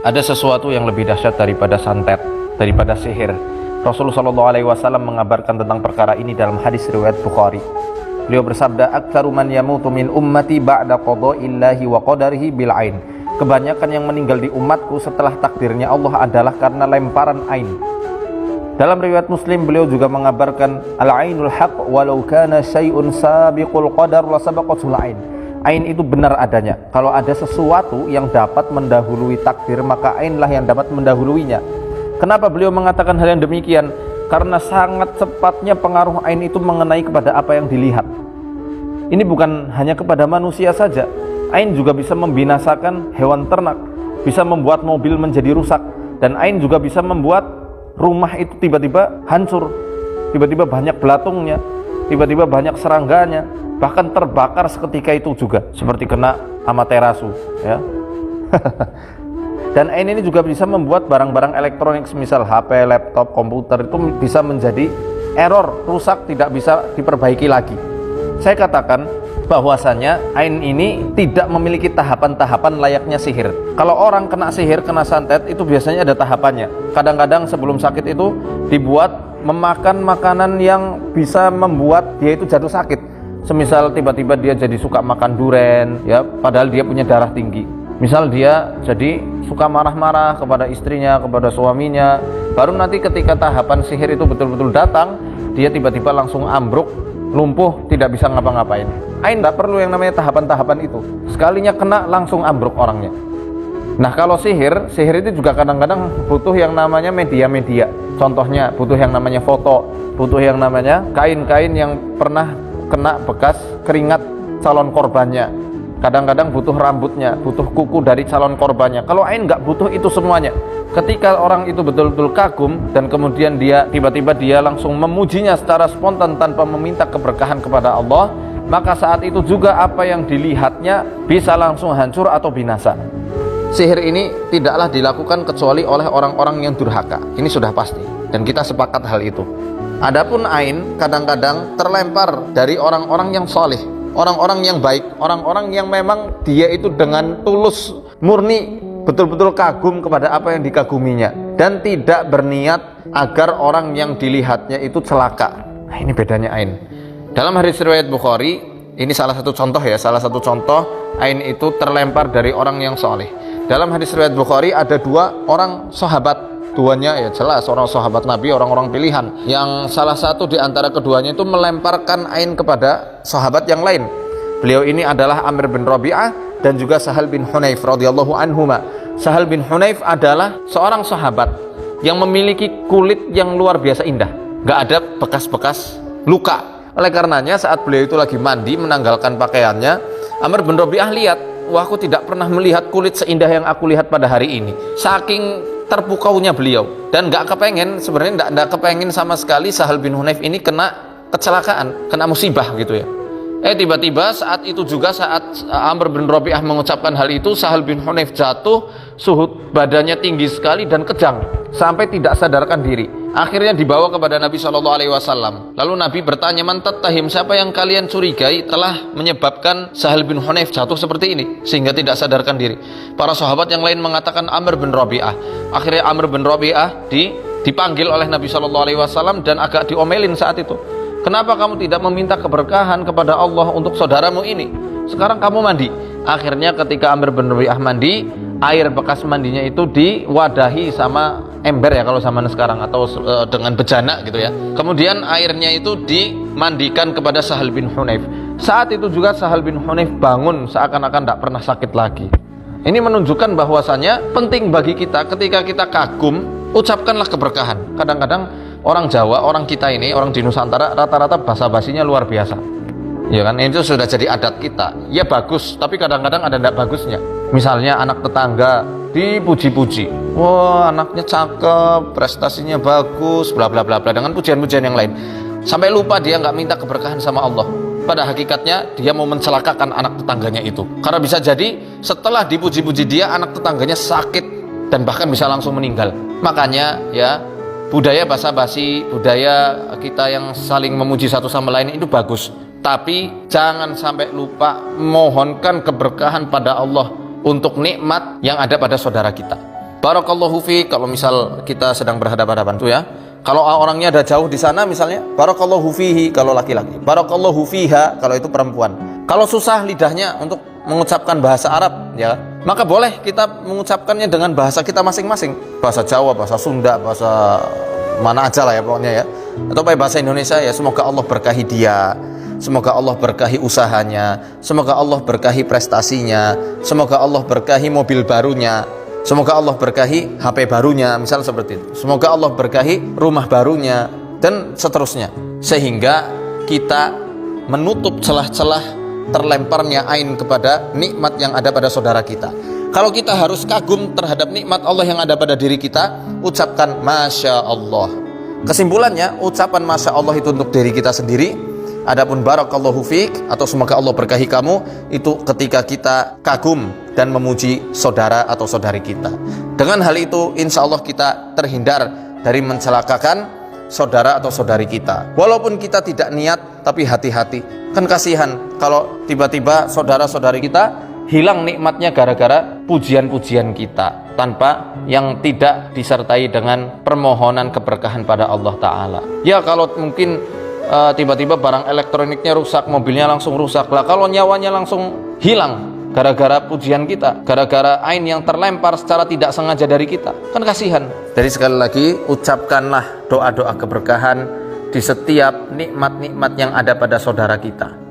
Ada sesuatu yang lebih dahsyat daripada santet, daripada sihir. Rasulullah SAW mengabarkan tentang perkara ini dalam hadis riwayat Bukhari. Beliau bersabda, "Aktsaru man yamutu min ummati ba'da qada'illahi wa qadarihi bil ain." Kebanyakan yang meninggal di umatku setelah takdirnya Allah adalah karena lemparan ain. Dalam riwayat Muslim beliau juga mengabarkan, "Al-ainul haq walau kana syai'un sabiqul qadar la sabaqatul ain." Ain itu benar adanya. Kalau ada sesuatu yang dapat mendahului takdir, maka ainlah yang dapat mendahuluinya. Kenapa beliau mengatakan hal yang demikian? Karena sangat cepatnya pengaruh ain itu mengenai kepada apa yang dilihat. Ini bukan hanya kepada manusia saja. Ain juga bisa membinasakan hewan ternak, bisa membuat mobil menjadi rusak, dan ain juga bisa membuat rumah itu tiba-tiba hancur, tiba-tiba banyak belatungnya, tiba-tiba banyak serangganya, bahkan terbakar seketika itu juga, seperti kena amaterasu, ya. Dan ain ini juga bisa membuat barang-barang elektronik semisal HP, laptop, komputer itu bisa menjadi error, rusak, tidak bisa diperbaiki lagi. Saya katakan bahwasanya ain ini tidak memiliki tahapan-tahapan layaknya sihir. Kalau orang kena sihir, kena santet, itu biasanya ada tahapannya. Kadang-kadang sebelum sakit itu dibuat memakan makanan yang bisa membuat dia itu jatuh sakit. Semisal tiba-tiba dia jadi suka makan duren, ya, padahal dia punya darah tinggi. Misal dia jadi suka marah-marah kepada istrinya, kepada suaminya. Baru nanti ketika tahapan sihir itu betul-betul datang, dia tiba-tiba langsung ambruk, lumpuh, tidak bisa ngapa-ngapain. Ain tidak perlu yang namanya tahapan-tahapan itu. Sekalinya kena langsung ambruk orangnya. Nah, kalau sihir itu juga kadang-kadang butuh yang namanya media-media. Contohnya butuh yang namanya foto, butuh yang namanya kain-kain yang pernah kena bekas keringat calon korbannya. Kadang-kadang butuh rambutnya, butuh kuku dari calon korbannya. Kalau ain nggak butuh itu semuanya. Ketika orang itu betul-betul kagum dan kemudian dia tiba-tiba dia langsung memujinya secara spontan tanpa meminta keberkahan kepada Allah, maka saat itu juga apa yang dilihatnya bisa langsung hancur atau binasa. Sihir ini tidaklah dilakukan kecuali oleh orang-orang yang durhaka. Ini sudah pasti dan kita sepakat hal itu. Adapun ain kadang-kadang terlempar dari orang-orang yang soleh, orang-orang yang baik, orang-orang yang memang dia itu dengan tulus, murni, betul-betul kagum kepada apa yang dikaguminya dan tidak berniat agar orang yang dilihatnya itu celaka. Nah, ini bedanya ain. Dalam hadis riwayat Bukhari, ini salah satu contoh ya, salah satu contoh ain itu terlempar dari orang yang soleh. Dalam hadis riwayat Bukhari ada dua orang sahabat. Duanya ya jelas orang sahabat Nabi, orang-orang pilihan. Yang salah satu di antara keduanya itu melemparkan ain kepada sahabat yang lain. Beliau ini adalah Amr bin Rabi'ah dan juga Sahal bin Hunayf radhiyallahu anhuma. Sahal bin Hunayf adalah seorang sahabat yang memiliki kulit yang luar biasa indah. Gak ada bekas-bekas luka. Oleh karenanya saat beliau itu lagi mandi menanggalkan pakaiannya, Amr bin Rabi'ah lihat, wah, aku tidak pernah melihat kulit seindah yang aku lihat pada hari ini. Saking terpukaunya beliau dan nggak kepengen, sebenarnya nggak kepengen sama sekali Sahal bin Hunayf ini kena kecelakaan, kena musibah gitu ya. Tiba-tiba saat itu juga saat Amr bin Rabi'ah mengucapkan hal itu, Sahal bin Hunayf jatuh, suhu badannya tinggi sekali dan kejang sampai tidak sadarkan diri. Akhirnya dibawa kepada Nabi SAW. Lalu Nabi bertanya, "Man tattahim, siapa yang kalian curigai telah menyebabkan Sahal bin Hunayf jatuh seperti ini sehingga tidak sadarkan diri?" Para sahabat yang lain mengatakan Amr bin Rabi'ah. Akhirnya Amr bin Rabi'ah dipanggil oleh Nabi SAW dan agak diomelin saat itu. "Kenapa kamu tidak meminta keberkahan kepada Allah untuk saudaramu ini? Sekarang kamu mandi." Akhirnya ketika Amr bin Rabi'ah mandi, air bekas mandinya itu diwadahi sama ember ya kalau zaman sekarang, atau dengan bejana gitu ya. Kemudian airnya itu dimandikan kepada Sahal bin Hunayf. Saat itu juga Sahal bin Hunayf bangun seakan-akan tidak pernah sakit lagi. Ini menunjukkan bahwasanya penting bagi kita ketika kita kagum, ucapkanlah keberkahan. Kadang-kadang orang Jawa, orang kita ini, orang di Nusantara rata-rata basa-basinya luar biasa. Ya kan, itu sudah jadi adat kita. Ya bagus, tapi kadang-kadang ada tidak bagusnya. Misalnya anak tetangga dipuji-puji, wah anaknya cakep, prestasinya bagus, bla bla bla bla, dengan pujian-pujian yang lain, sampai lupa dia nggak minta keberkahan sama Allah. Pada hakikatnya dia mau mencelakakan anak tetangganya itu, karena bisa jadi setelah dipuji-puji dia, anak tetangganya sakit dan bahkan bisa langsung meninggal. Makanya ya, budaya basa-basi, budaya kita yang saling memuji satu sama lain itu bagus, tapi jangan sampai lupa mohonkan keberkahan pada Allah untuk nikmat yang ada pada saudara kita. Barakallahu fi, kalau misal kita sedang berhadapan-hadapan tuh ya. Kalau orangnya ada jauh di sana misalnya, barakallahu fihi kalau laki-laki, barakallahu fiha kalau itu perempuan. Kalau susah lidahnya untuk mengucapkan bahasa Arab ya, maka boleh kita mengucapkannya dengan bahasa kita masing-masing. Bahasa Jawa, bahasa Sunda, bahasa mana aja lah ya pokoknya ya. Atau pakai bahasa Indonesia ya, semoga Allah berkahi dia, semoga Allah berkahi usahanya, semoga Allah berkahi prestasinya, semoga Allah berkahi mobil barunya, semoga Allah berkahi HP barunya, misal seperti itu. Semoga Allah berkahi rumah barunya dan seterusnya. Sehingga kita menutup celah-celah terlemparnya ain kepada nikmat yang ada pada saudara kita. Kalau kita harus kagum terhadap nikmat Allah yang ada pada diri kita, ucapkan Masya Allah. Kesimpulannya, ucapan Masya Allah itu untuk diri kita sendiri. Adapun barakallahu fiik atau semoga Allah berkahi kamu, itu ketika kita kagum dan memuji saudara atau saudari kita. Dengan hal itu insya Allah kita terhindar dari mencelakakan saudara atau saudari kita. Walaupun kita tidak niat, tapi hati-hati. Kan kasihan kalau tiba-tiba saudara-saudari kita hilang nikmatnya gara-gara pujian-pujian kita, tanpa yang tidak disertai dengan permohonan keberkahan pada Allah Ta'ala. Ya kalau mungkin tiba-tiba barang elektroniknya rusak, mobilnya langsung rusak lah, kalau nyawanya langsung hilang gara-gara pujian kita, gara-gara ain yang terlempar secara tidak sengaja dari kita, kan kasihan. Jadi sekali lagi, ucapkanlah doa-doa keberkahan di setiap nikmat-nikmat yang ada pada saudara kita.